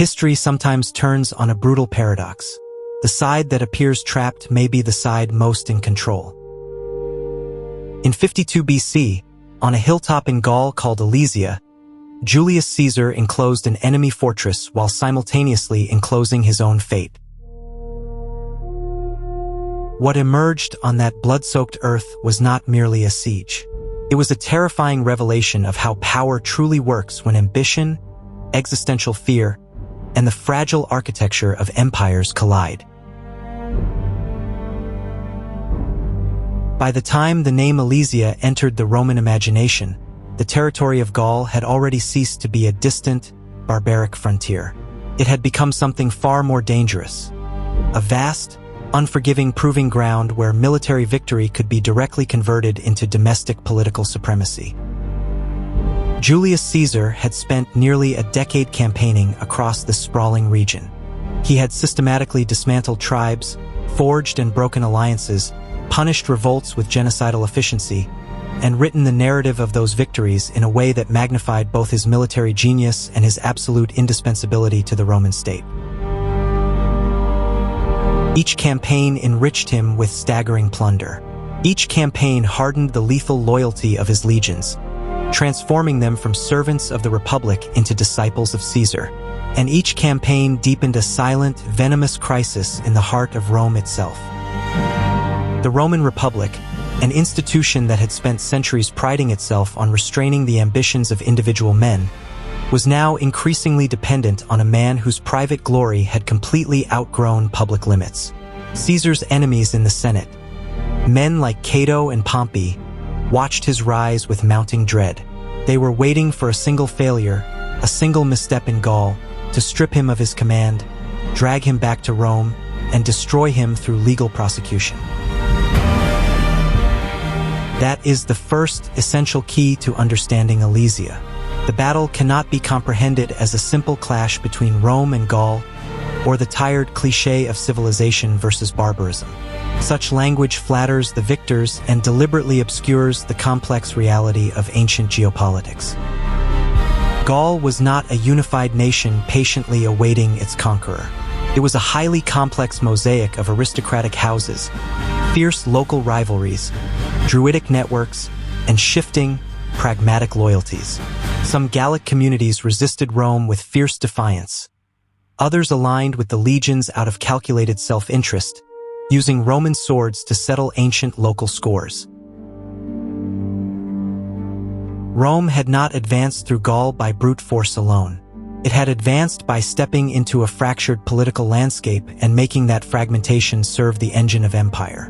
History sometimes turns on a brutal paradox. The side that appears trapped may be the side most in control. In 52 BC, on a hilltop in Gaul called Alesia, Julius Caesar enclosed an enemy fortress while simultaneously enclosing his own fate. What emerged on that blood-soaked earth was not merely a siege. It was a terrifying revelation of how power truly works when ambition, existential fear, and the fragile architecture of empires collide. By the time the name Alesia entered the Roman imagination, the territory of Gaul had already ceased to be a distant, barbaric frontier. It had become something far more dangerous. A vast, unforgiving proving ground where military victory could be directly converted into domestic political supremacy. Julius Caesar had spent nearly a decade campaigning across this sprawling region. He had systematically dismantled tribes, forged and broken alliances, punished revolts with genocidal efficiency, and written the narrative of those victories in a way that magnified both his military genius and his absolute indispensability to the Roman state. Each campaign enriched him with staggering plunder. Each campaign hardened the lethal loyalty of his legions, transforming them from servants of the Republic into disciples of Caesar. And each campaign deepened a silent, venomous crisis in the heart of Rome itself. The Roman Republic, an institution that had spent centuries priding itself on restraining the ambitions of individual men, was now increasingly dependent on a man whose private glory had completely outgrown public limits. Caesar's enemies in the Senate, men like Cato and Pompey, watched his rise with mounting dread. They were waiting for a single failure, a single misstep in Gaul, to strip him of his command, drag him back to Rome, and destroy him through legal prosecution. That is the first essential key to understanding Alesia. The battle cannot be comprehended as a simple clash between Rome and Gaul, or the tired cliché of civilization versus barbarism. Such language flatters the victors and deliberately obscures the complex reality of ancient geopolitics. Gaul was not a unified nation patiently awaiting its conqueror. It was a highly complex mosaic of aristocratic houses, fierce local rivalries, druidic networks, and shifting, pragmatic loyalties. Some Gallic communities resisted Rome with fierce defiance. Others aligned with the legions out of calculated self-interest, using Roman swords to settle ancient local scores. Rome had not advanced through Gaul by brute force alone. It had advanced by stepping into a fractured political landscape and making that fragmentation serve the engine of empire.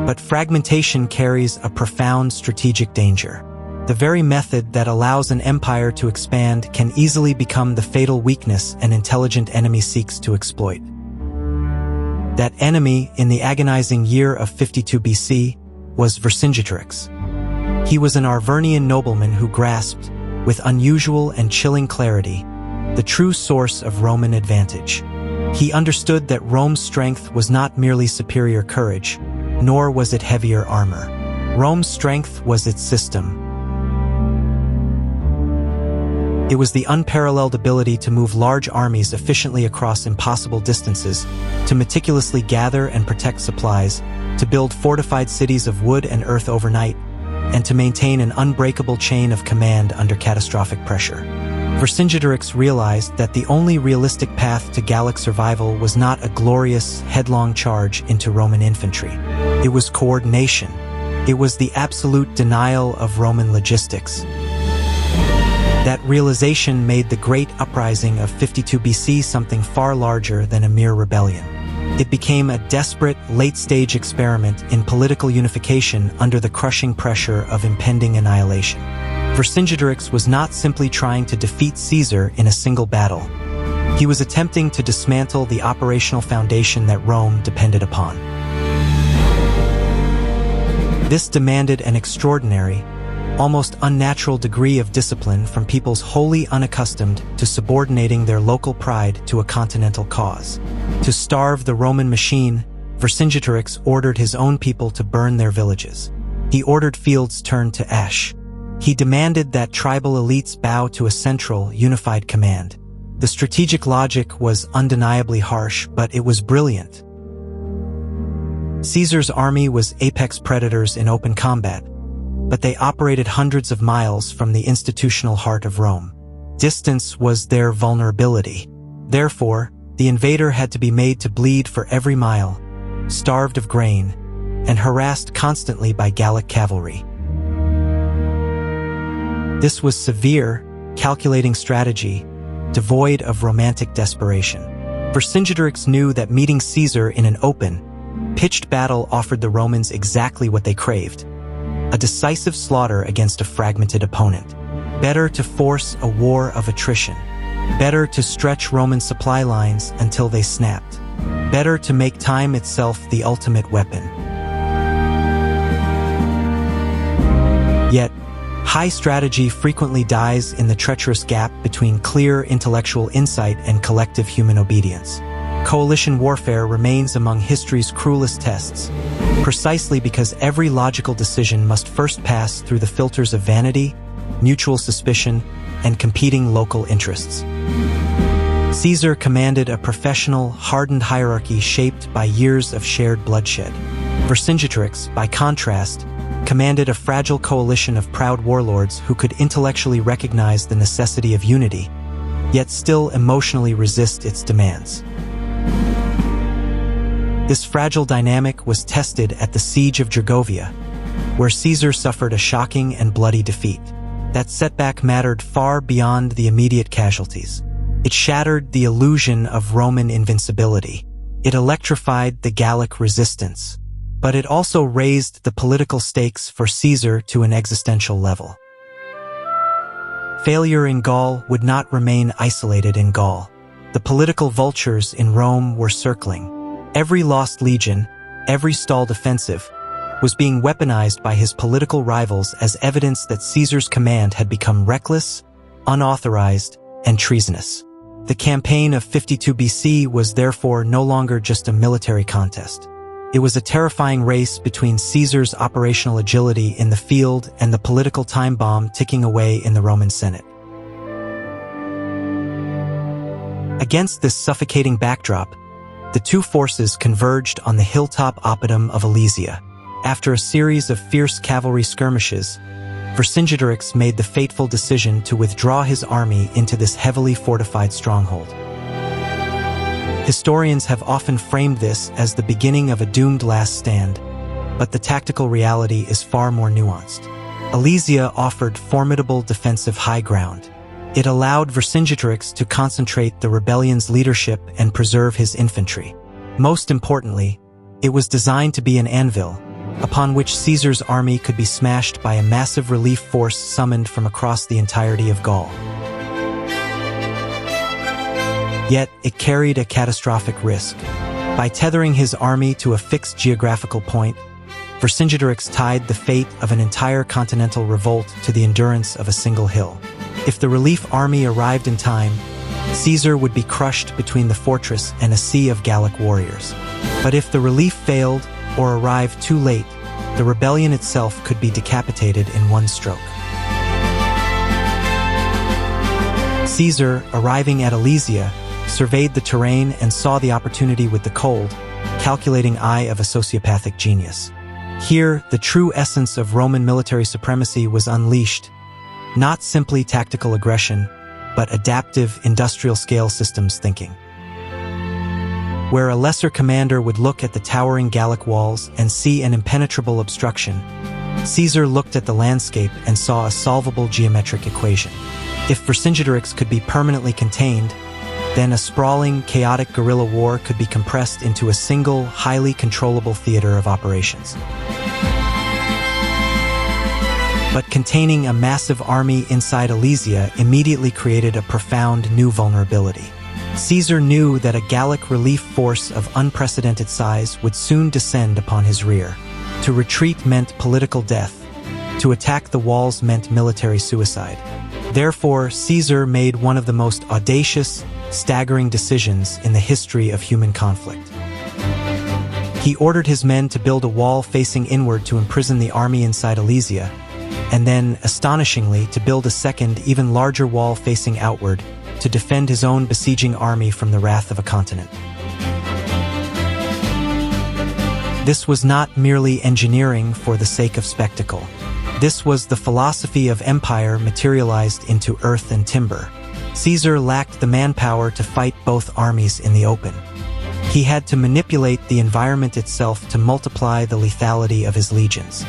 But fragmentation carries a profound strategic danger. The very method that allows an empire to expand can easily become the fatal weakness an intelligent enemy seeks to exploit. That enemy, in the agonizing year of 52 BC, was Vercingetorix. He was an Arvernian nobleman who grasped, with unusual and chilling clarity, the true source of Roman advantage. He understood that Rome's strength was not merely superior courage, nor was it heavier armor. Rome's strength was its system. It was the unparalleled ability to move large armies efficiently across impossible distances, to meticulously gather and protect supplies, to build fortified cities of wood and earth overnight, and to maintain an unbreakable chain of command under catastrophic pressure. Vercingetorix realized that the only realistic path to Gallic survival was not a glorious, headlong charge into Roman infantry. It was coordination. It was the absolute denial of Roman logistics. That realization made the Great Uprising of 52 BC something far larger than a mere rebellion. It became a desperate, late-stage experiment in political unification under the crushing pressure of impending annihilation. Vercingetorix was not simply trying to defeat Caesar in a single battle. He was attempting to dismantle the operational foundation that Rome depended upon. This demanded an extraordinary, almost unnatural degree of discipline from peoples wholly unaccustomed to subordinating their local pride to a continental cause. To starve the Roman machine, Vercingetorix ordered his own people to burn their villages. He ordered fields turned to ash, He demanded that tribal elites bow to a central, unified command. The strategic logic was undeniably harsh, but it was brilliant. Caesar's army was apex predators in open combat, but they operated hundreds of miles from the institutional heart of Rome. Distance was their vulnerability. Therefore, the invader had to be made to bleed for every mile, starved of grain, and harassed constantly by Gallic cavalry. This was severe, calculating strategy, devoid of romantic desperation. Vercingetorix knew that meeting Caesar in an open, pitched battle offered the Romans exactly what they craved: a decisive slaughter against a fragmented opponent. Better to force a war of attrition. Better to stretch Roman supply lines until they snapped. Better to make time itself the ultimate weapon. Yet, high strategy frequently dies in the treacherous gap between clear intellectual insight and collective human obedience. Coalition warfare remains among history's cruelest tests, precisely because every logical decision must first pass through the filters of vanity, mutual suspicion, and competing local interests. Caesar commanded a professional, hardened hierarchy shaped by years of shared bloodshed. Vercingetorix, by contrast, commanded a fragile coalition of proud warlords who could intellectually recognize the necessity of unity, yet still emotionally resist its demands. This fragile dynamic was tested at the Siege of Gergovia, where Caesar suffered a shocking and bloody defeat. That setback mattered far beyond the immediate casualties. It shattered the illusion of Roman invincibility. It electrified the Gallic resistance, but it also raised the political stakes for Caesar to an existential level. Failure in Gaul would not remain isolated in Gaul. The political vultures in Rome were circling. Every lost legion, every stalled offensive, was being weaponized by his political rivals as evidence that Caesar's command had become reckless, unauthorized, and treasonous. The campaign of 52 BC was therefore no longer just a military contest. It was a terrifying race between Caesar's operational agility in the field and the political time bomb ticking away in the Roman Senate. Against this suffocating backdrop, the two forces converged on the hilltop oppidum of Alesia. After a series of fierce cavalry skirmishes, Vercingetorix made the fateful decision to withdraw his army into this heavily fortified stronghold. Historians have often framed this as the beginning of a doomed last stand, but the tactical reality is far more nuanced. Alesia offered formidable defensive high ground. It allowed Vercingetorix to concentrate the rebellion's leadership and preserve his infantry. Most importantly, it was designed to be an anvil, upon which Caesar's army could be smashed by a massive relief force summoned from across the entirety of Gaul. Yet, it carried a catastrophic risk. By tethering his army to a fixed geographical point, Vercingetorix tied the fate of an entire continental revolt to the endurance of a single hill. If the relief army arrived in time, Caesar would be crushed between the fortress and a sea of Gallic warriors. But if the relief failed or arrived too late, the rebellion itself could be decapitated in one stroke. Caesar, arriving at Alesia, surveyed the terrain and saw the opportunity with the cold, calculating eye of a sociopathic genius. Here, the true essence of Roman military supremacy was unleashed. Not simply tactical aggression, but adaptive industrial-scale systems thinking. Where a lesser commander would look at the towering Gallic walls and see an impenetrable obstruction, Caesar looked at the landscape and saw a solvable geometric equation. If Vercingetorix could be permanently contained, then a sprawling, chaotic guerrilla war could be compressed into a single, highly controllable theater of operations. But containing a massive army inside Alesia immediately created a profound new vulnerability. Caesar knew that a Gallic relief force of unprecedented size would soon descend upon his rear. To retreat meant political death. To attack the walls meant military suicide. Therefore, Caesar made one of the most audacious, staggering decisions in the history of human conflict. He ordered his men to build a wall facing inward to imprison the army inside Alesia, and then, astonishingly, to build a second, even larger wall facing outward to defend his own besieging army from the wrath of a continent. This was not merely engineering for the sake of spectacle. This was the philosophy of empire materialized into earth and timber. Caesar lacked the manpower to fight both armies in the open. He had to manipulate the environment itself to multiply the lethality of his legions.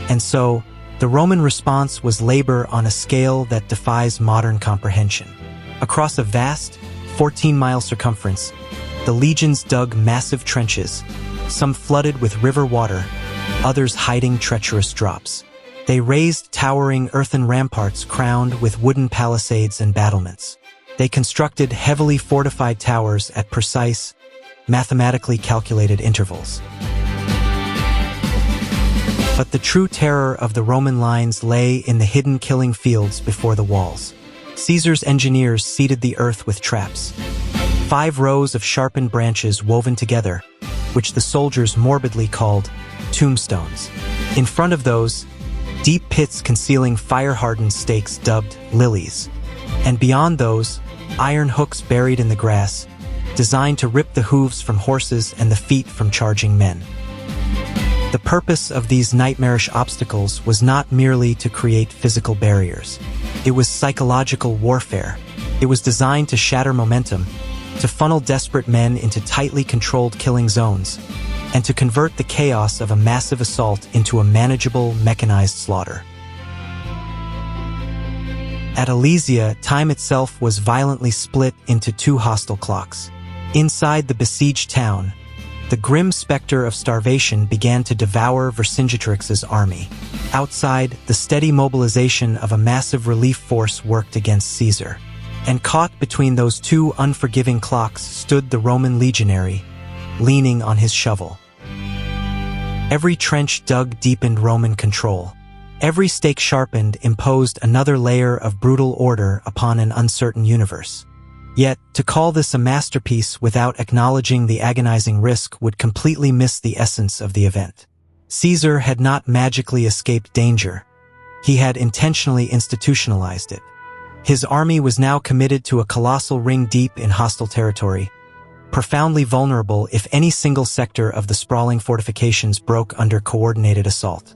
And so, the Roman response was labor on a scale that defies modern comprehension. Across a vast, 14-mile circumference, the legions dug massive trenches, some flooded with river water, others hiding treacherous drops. They raised towering earthen ramparts crowned with wooden palisades and battlements. They constructed heavily fortified towers at precise, mathematically calculated intervals. But the true terror of the Roman lines lay in the hidden killing fields before the walls. Caesar's engineers seeded the earth with traps. 5 rows of sharpened branches woven together, which the soldiers morbidly called tombstones. In front of those, deep pits concealing fire-hardened stakes dubbed lilies. And beyond those, iron hooks buried in the grass, designed to rip the hooves from horses and the feet from charging men. The purpose of these nightmarish obstacles was not merely to create physical barriers. It was psychological warfare. It was designed to shatter momentum, to funnel desperate men into tightly controlled killing zones, and to convert the chaos of a massive assault into a manageable, mechanized slaughter. At Alesia, time itself was violently split into 2 hostile clocks. Inside the besieged town, the grim specter of starvation began to devour Vercingetorix's army. Outside, the steady mobilization of a massive relief force worked against Caesar. And caught between those 2 unforgiving clocks stood the Roman legionary, leaning on his shovel. Every trench dug deepened Roman control. Every stake sharpened imposed another layer of brutal order upon an uncertain universe. Yet, to call this a masterpiece without acknowledging the agonizing risk would completely miss the essence of the event. Caesar had not magically escaped danger. He had intentionally institutionalized it. His army was now committed to a colossal ring deep in hostile territory, profoundly vulnerable if any single sector of the sprawling fortifications broke under coordinated assault.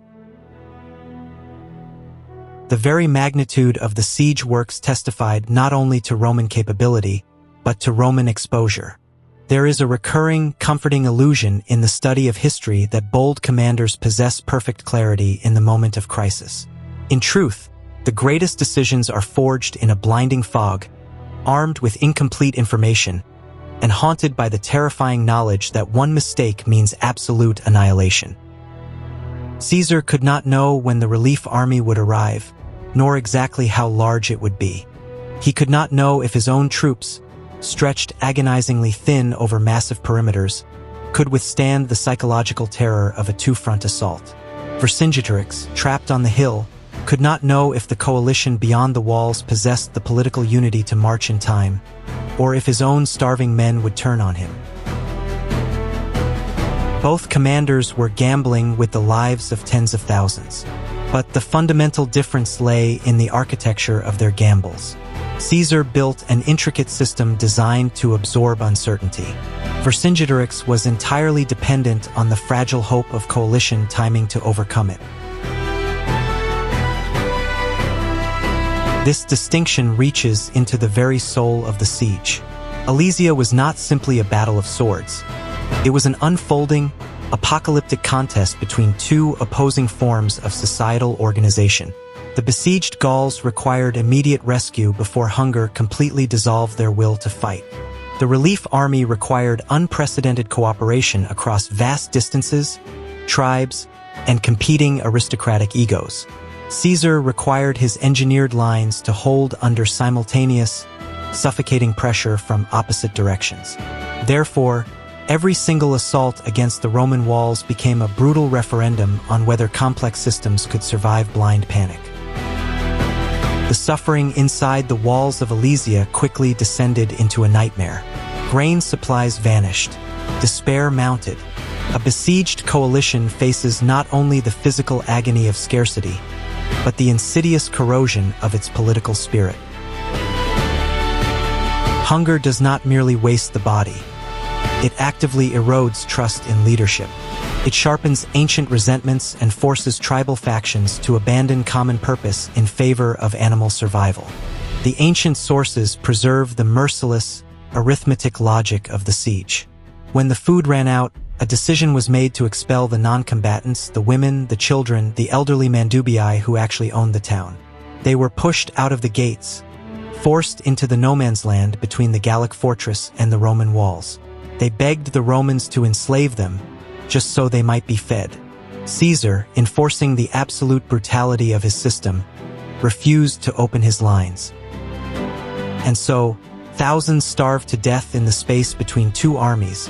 The very magnitude of the siege works testified not only to Roman capability, but to Roman exposure. There is a recurring, comforting illusion in the study of history that bold commanders possess perfect clarity in the moment of crisis. In truth, the greatest decisions are forged in a blinding fog, armed with incomplete information, and haunted by the terrifying knowledge that one mistake means absolute annihilation. Caesar could not know when the relief army would arrive, nor exactly how large it would be. He could not know if his own troops, stretched agonizingly thin over massive perimeters, could withstand the psychological terror of a 2-front assault. Vercingetorix, trapped on the hill, could not know if the coalition beyond the walls possessed the political unity to march in time, or if his own starving men would turn on him. Both commanders were gambling with the lives of tens of thousands. But the fundamental difference lay in the architecture of their gambles. Caesar built an intricate system designed to absorb uncertainty. Vercingetorix was entirely dependent on the fragile hope of coalition timing to overcome it. This distinction reaches into the very soul of the siege. Alesia was not simply a battle of swords. It was an unfolding, apocalyptic contest between 2 opposing forms of societal organization. The besieged Gauls required immediate rescue before hunger completely dissolved their will to fight. The relief army required unprecedented cooperation across vast distances, tribes, and competing aristocratic egos. Caesar required his engineered lines to hold under simultaneous, suffocating pressure from opposite directions. Therefore, every single assault against the Roman walls became a brutal referendum on whether complex systems could survive blind panic. The suffering inside the walls of Alesia quickly descended into a nightmare. Grain supplies vanished. Despair mounted. A besieged coalition faces not only the physical agony of scarcity, but the insidious corrosion of its political spirit. Hunger does not merely waste the body. It actively erodes trust in leadership. It sharpens ancient resentments and forces tribal factions to abandon common purpose in favor of animal survival. The ancient sources preserve the merciless, arithmetic logic of the siege. When the food ran out, a decision was made to expel the non-combatants, the women, the children, the elderly mandubii who actually owned the town. They were pushed out of the gates, forced into the no-man's land between the Gallic fortress and the Roman walls. They begged the Romans to enslave them, just so they might be fed. Caesar, enforcing the absolute brutality of his system, refused to open his lines. And so, thousands starved to death in the space between two armies,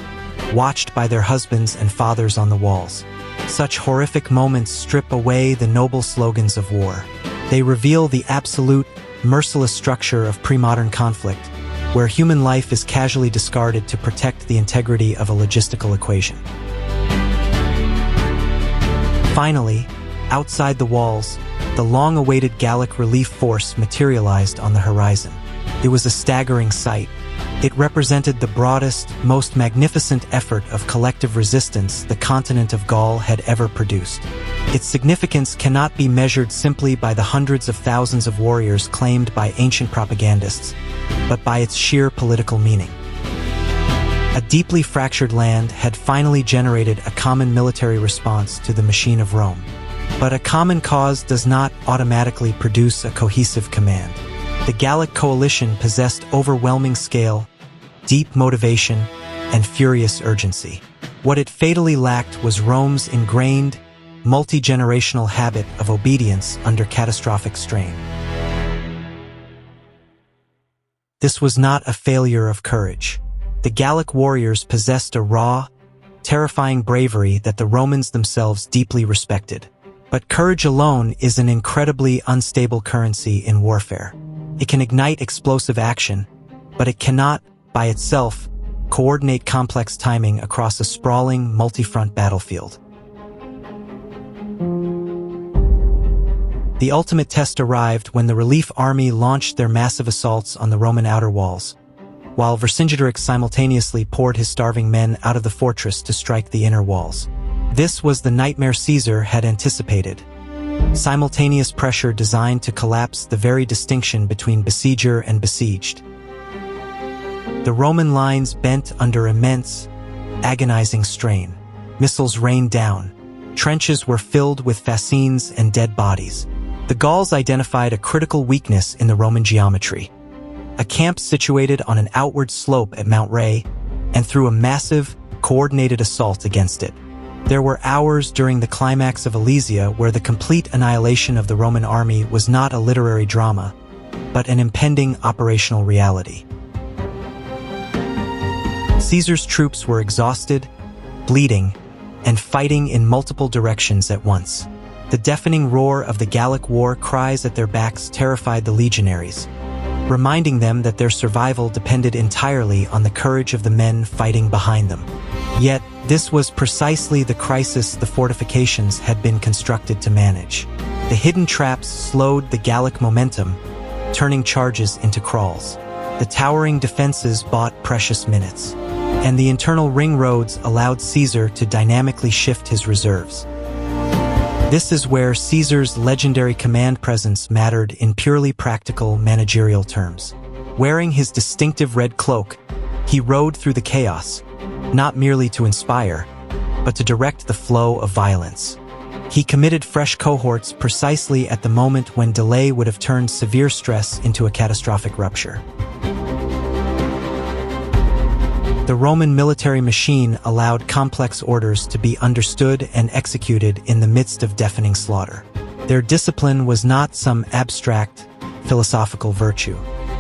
watched by their husbands and fathers on the walls. Such horrific moments strip away the noble slogans of war. They reveal the absolute, merciless structure of pre-modern conflict, where human life is casually discarded to protect the integrity of a logistical equation. Finally, outside the walls, the long-awaited Gallic relief force materialized on the horizon. It was a staggering sight. It represented the broadest, most magnificent effort of collective resistance the continent of Gaul had ever produced. Its significance cannot be measured simply by the hundreds of thousands of warriors claimed by ancient propagandists, but by its sheer political meaning. A deeply fractured land had finally generated a common military response to the machine of Rome. But a common cause does not automatically produce a cohesive command. The Gallic coalition possessed overwhelming scale, deep motivation, and furious urgency. What it fatally lacked was Rome's ingrained, multi-generational habit of obedience under catastrophic strain. This was not a failure of courage. The Gallic warriors possessed a raw, terrifying bravery that the Romans themselves deeply respected. But courage alone is an incredibly unstable currency in warfare. It can ignite explosive action, but it cannot, by itself, coordinate complex timing across a sprawling, multi-front battlefield. The ultimate test arrived when the relief army launched their massive assaults on the Roman outer walls, while Vercingetorix simultaneously poured his starving men out of the fortress to strike the inner walls. This was the nightmare Caesar had anticipated. Simultaneous pressure designed to collapse the very distinction between besieger and besieged. The Roman lines bent under immense, agonizing strain. Missiles rained down. Trenches were filled with fascines and dead bodies. The Gauls identified a critical weakness in the Roman geometry. A camp situated on an outward slope at Mount Ray, and threw a massive, coordinated assault against it. There were hours during the climax of Alesia where the complete annihilation of the Roman army was not a literary drama, but an impending operational reality. Caesar's troops were exhausted, bleeding, and fighting in multiple directions at once. The deafening roar of the Gallic war cries at their backs terrified the legionaries, reminding them that their survival depended entirely on the courage of the men fighting behind them. Yet, this was precisely the crisis the fortifications had been constructed to manage. The hidden traps slowed the Gallic momentum, turning charges into crawls. The towering defenses bought precious minutes, and the internal ring roads allowed Caesar to dynamically shift his reserves. This is where Caesar's legendary command presence mattered in purely practical managerial terms. Wearing his distinctive red cloak, he rode through the chaos, not merely to inspire, but to direct the flow of violence. He committed fresh cohorts precisely at the moment when delay would have turned severe stress into a catastrophic rupture. The Roman military machine allowed complex orders to be understood and executed in the midst of deafening slaughter. Their discipline was not some abstract, philosophical virtue.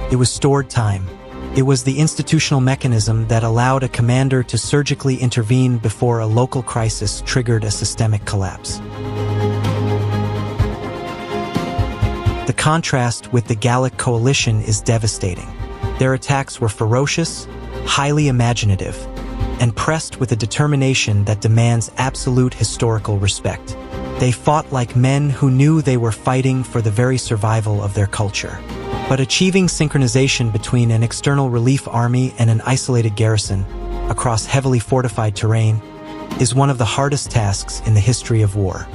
It was stored time. It was the institutional mechanism that allowed a commander to surgically intervene before a local crisis triggered a systemic collapse. The contrast with the Gallic coalition is devastating. Their attacks were ferocious, highly imaginative, and pressed with a determination that demands absolute historical respect. They fought like men who knew they were fighting for the very survival of their culture. But achieving synchronization between an external relief army and an isolated garrison across heavily fortified terrain is one of the hardest tasks in the history of war.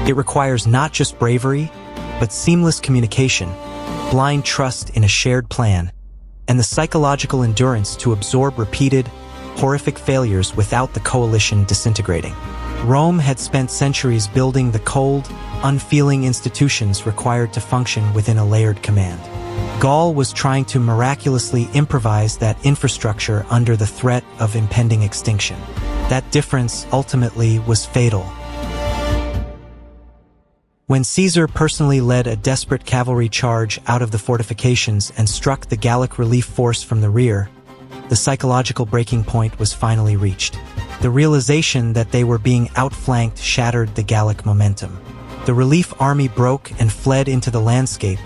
It requires not just bravery, but seamless communication, blind trust in a shared plan, and the psychological endurance to absorb repeated, horrific failures without the coalition disintegrating. Rome had spent centuries building the cold, unfeeling institutions required to function within a layered command. Gaul was trying to miraculously improvise that infrastructure under the threat of impending extinction. That difference ultimately was fatal. When Caesar personally led a desperate cavalry charge out of the fortifications and struck the Gallic relief force from the rear, the psychological breaking point was finally reached. The realization that they were being outflanked shattered the Gallic momentum. The relief army broke and fled into the landscape,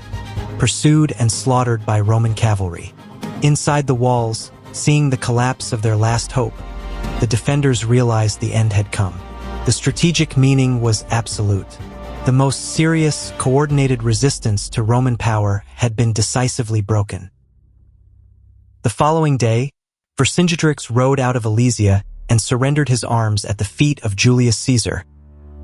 pursued and slaughtered by Roman cavalry. Inside the walls, seeing the collapse of their last hope, the defenders realized the end had come. The strategic meaning was absolute. The most serious, coordinated resistance to Roman power had been decisively broken. The following day, Vercingetorix rode out of Alesia and surrendered his arms at the feet of Julius Caesar,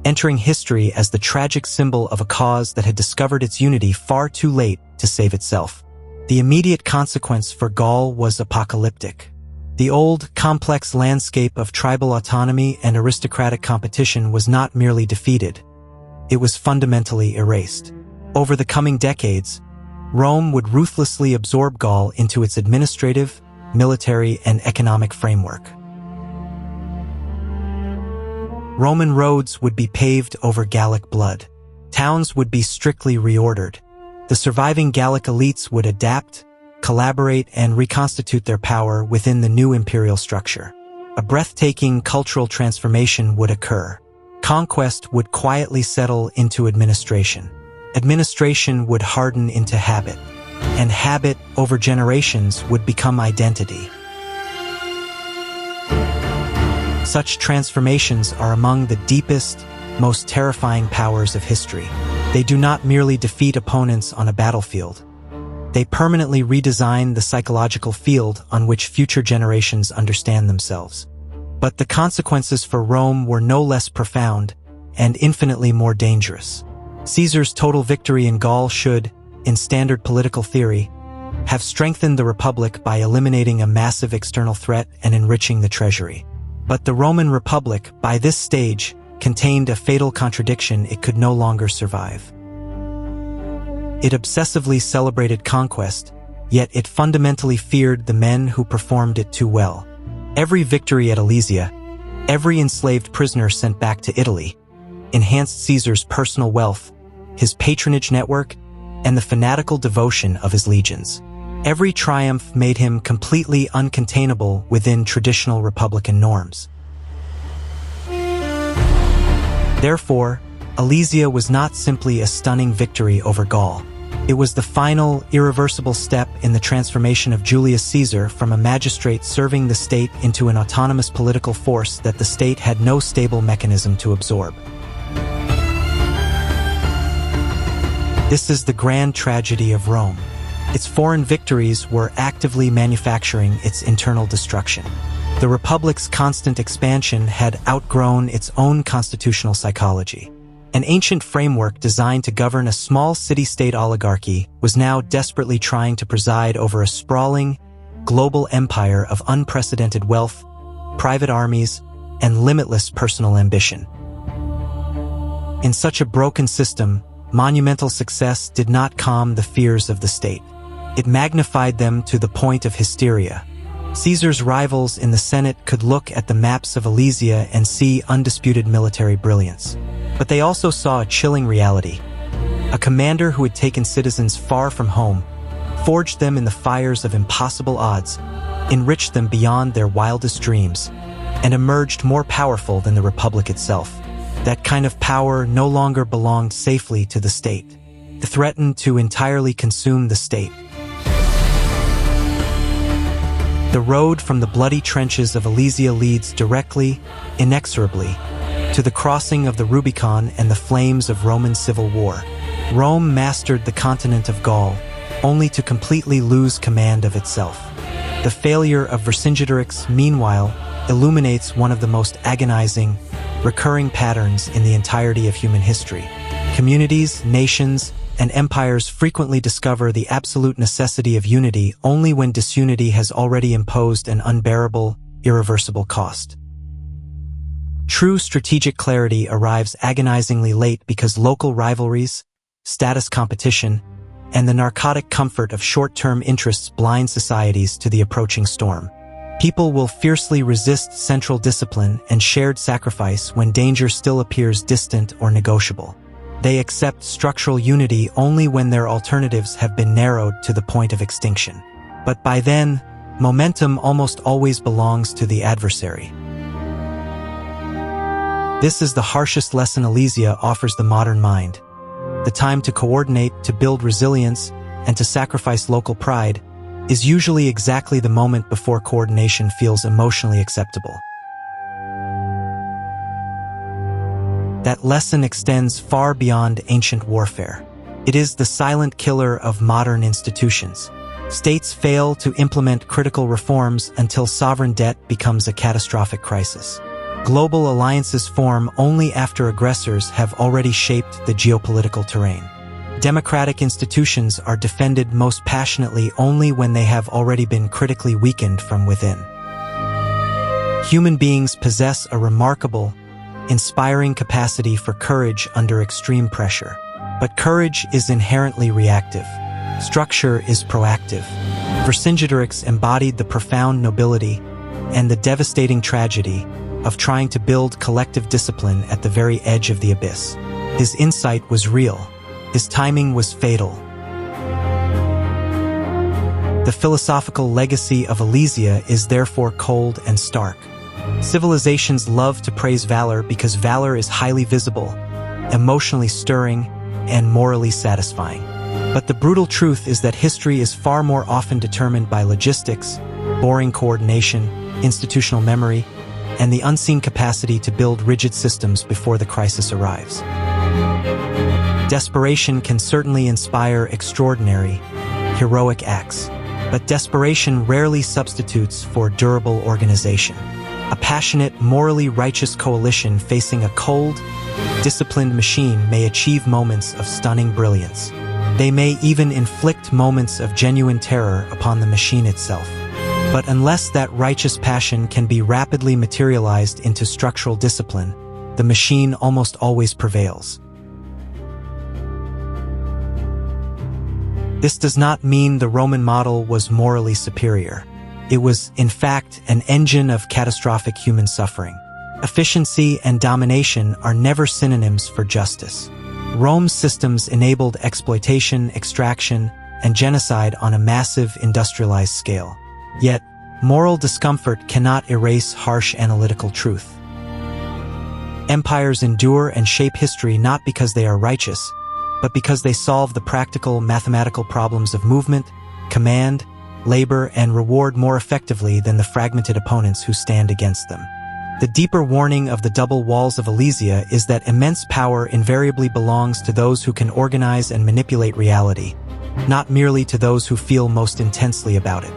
entering history as the tragic symbol of a cause that had discovered its unity far too late to save itself. The immediate consequence for Gaul was apocalyptic. The old, complex landscape of tribal autonomy and aristocratic competition was not merely defeated, it was fundamentally erased. Over the coming decades, Rome would ruthlessly absorb Gaul into its administrative, military, and economic framework. Roman roads would be paved over Gallic blood. Towns would be strictly reordered. The surviving Gallic elites would adapt, collaborate, and reconstitute their power within the new imperial structure. A breathtaking cultural transformation would occur. Conquest would quietly settle into administration. Administration would harden into habit, and habit over generations would become identity. Such transformations are among the deepest, most terrifying powers of history. They do not merely defeat opponents on a battlefield. They permanently redesign the psychological field on which future generations understand themselves. But the consequences for Rome were no less profound and infinitely more dangerous. Caesar's total victory in Gaul should, in standard political theory, have strengthened the Republic by eliminating a massive external threat and enriching the treasury. But the Roman Republic, by this stage, contained a fatal contradiction it could no longer survive. It obsessively celebrated conquest, yet it fundamentally feared the men who performed it too well. Every victory at Alesia, every enslaved prisoner sent back to Italy, enhanced Caesar's personal wealth, his patronage network, and the fanatical devotion of his legions. Every triumph made him completely uncontainable within traditional republican norms. Therefore, Alesia was not simply a stunning victory over Gaul. It was the final, irreversible step in the transformation of Julius Caesar from a magistrate serving the state into an autonomous political force that the state had no stable mechanism to absorb. This is the grand tragedy of Rome. Its foreign victories were actively manufacturing its internal destruction. The Republic's constant expansion had outgrown its own constitutional psychology. An ancient framework designed to govern a small city-state oligarchy was now desperately trying to preside over a sprawling, global empire of unprecedented wealth, private armies, and limitless personal ambition. In such a broken system, monumental success did not calm the fears of the state. It magnified them to the point of hysteria. Caesar's rivals in the Senate could look at the maps of Alesia and see undisputed military brilliance. But they also saw a chilling reality. A commander who had taken citizens far from home, forged them in the fires of impossible odds, enriched them beyond their wildest dreams, and emerged more powerful than the Republic itself. That kind of power no longer belonged safely to the state. It threatened to entirely consume the state. The road from the bloody trenches of Alesia leads directly, inexorably, to the crossing of the Rubicon and the flames of Roman civil war. Rome mastered the continent of Gaul, only to completely lose command of itself. The failure of Vercingetorix, meanwhile, illuminates one of the most agonizing, recurring patterns in the entirety of human history. Communities, nations, and empires frequently discover the absolute necessity of unity only when disunity has already imposed an unbearable, irreversible cost. True strategic clarity arrives agonizingly late because local rivalries, status competition, and the narcotic comfort of short-term interests blind societies to the approaching storm. People will fiercely resist central discipline and shared sacrifice when danger still appears distant or negotiable. They accept structural unity only when their alternatives have been narrowed to the point of extinction. But by then, momentum almost always belongs to the adversary. This is the harshest lesson Alesia offers the modern mind. The time to coordinate, to build resilience, and to sacrifice local pride is usually exactly the moment before coordination feels emotionally acceptable. That lesson extends far beyond ancient warfare. It is the silent killer of modern institutions. States fail to implement critical reforms until sovereign debt becomes a catastrophic crisis. Global alliances form only after aggressors have already shaped the geopolitical terrain. Democratic institutions are defended most passionately only when they have already been critically weakened from within. Human beings possess a remarkable, inspiring capacity for courage under extreme pressure. But courage is inherently reactive. Structure is proactive. Vercingetorix embodied the profound nobility and the devastating tragedy of trying to build collective discipline at the very edge of the abyss. His insight was real. His timing was fatal. The philosophical legacy of Alesia is therefore cold and stark. Civilizations love to praise valor because valor is highly visible, emotionally stirring, and morally satisfying. But the brutal truth is that history is far more often determined by logistics, boring coordination, institutional memory, and the unseen capacity to build rigid systems before the crisis arrives. Desperation can certainly inspire extraordinary, heroic acts, but desperation rarely substitutes for durable organization. A passionate, morally righteous coalition facing a cold, disciplined machine may achieve moments of stunning brilliance. They may even inflict moments of genuine terror upon the machine itself. But unless that righteous passion can be rapidly materialized into structural discipline, the machine almost always prevails. This does not mean the Roman model was morally superior. It was, in fact, an engine of catastrophic human suffering. Efficiency and domination are never synonyms for justice. Rome's systems enabled exploitation, extraction, and genocide on a massive industrialized scale. Yet, moral discomfort cannot erase harsh analytical truth. Empires endure and shape history not because they are righteous, but because they solve the practical, mathematical problems of movement, command, labor, and reward more effectively than the fragmented opponents who stand against them. The deeper warning of the double walls of Alesia is that immense power invariably belongs to those who can organize and manipulate reality, not merely to those who feel most intensely about it.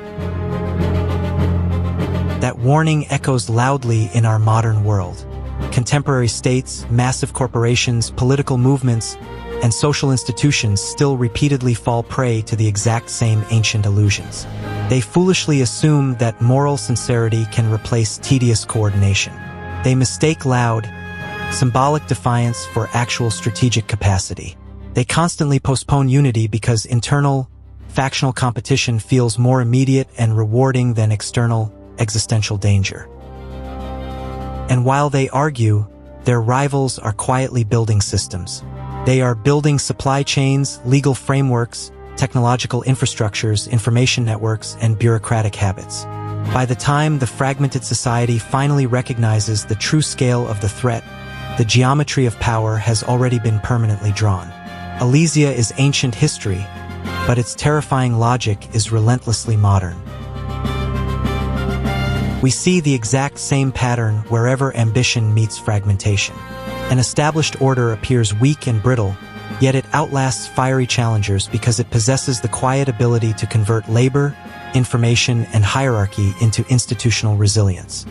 That warning echoes loudly in our modern world. Contemporary states, massive corporations, political movements, and social institutions still repeatedly fall prey to the exact same ancient illusions. They foolishly assume that moral sincerity can replace tedious coordination. They mistake loud, symbolic defiance for actual strategic capacity. They constantly postpone unity because internal, factional competition feels more immediate and rewarding than external, existential danger. And while they argue, their rivals are quietly building systems. They are building supply chains, legal frameworks, technological infrastructures, information networks, and bureaucratic habits. By the time the fragmented society finally recognizes the true scale of the threat, the geometry of power has already been permanently drawn. Alesia is ancient history, but its terrifying logic is relentlessly modern. We see the exact same pattern wherever ambition meets fragmentation. An established order appears weak and brittle, yet it outlasts fiery challengers because it possesses the quiet ability to convert labor, information, and hierarchy into institutional resilience.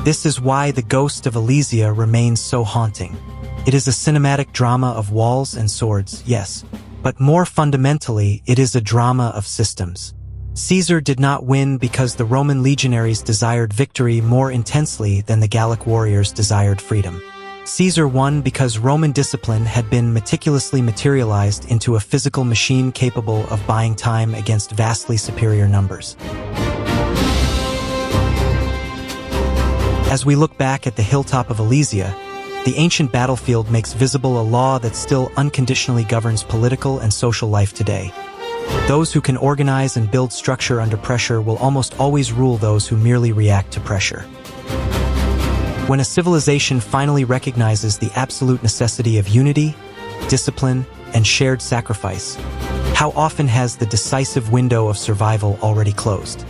This is why the ghost of Alesia remains so haunting. It is a cinematic drama of walls and swords, yes, but more fundamentally, it is a drama of systems. Caesar did not win because the Roman legionaries desired victory more intensely than the Gallic warriors desired freedom. Caesar won because Roman discipline had been meticulously materialized into a physical machine capable of buying time against vastly superior numbers. As we look back at the hilltop of Alesia, the ancient battlefield makes visible a law that still unconditionally governs political and social life today. Those who can organize and build structure under pressure will almost always rule those who merely react to pressure. When a civilization finally recognizes the absolute necessity of unity, discipline, and shared sacrifice, how often has the decisive window of survival already closed?